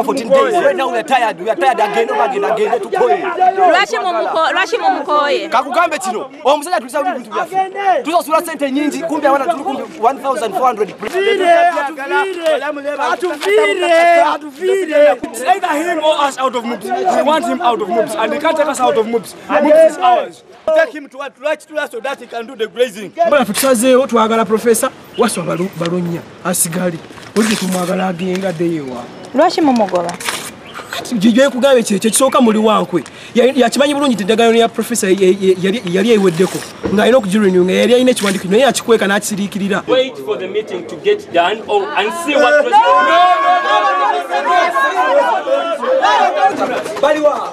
14 days. Right now we are tired again. Lwachi mumukoye. Kakugambe kino. Omusajja tulisa bintu byaffe. Tusasula sente nyingi kumbe abana tuli 1400. Atuvire. Either him or us out of MUPS. We want him out of MUPS and they can't take us out of MUPS. MUPS is ours. Take him to right to us so that he can do the grazing. Mbona tusazeewo twagala professor waswa balunya asigali. Oli tumwagala agenga deyewa. Lwachi mumugoba. Jijwe kugabe kye kisooka muli wankwe. Yakimanyi bulungi tendagano ya professor yali eweddeko. Nga alina okujirenew nga yali alina ekiwandiiko naye yakikweka n'akisiriikirira. Wait for the meeting to get done and see what Baliwa.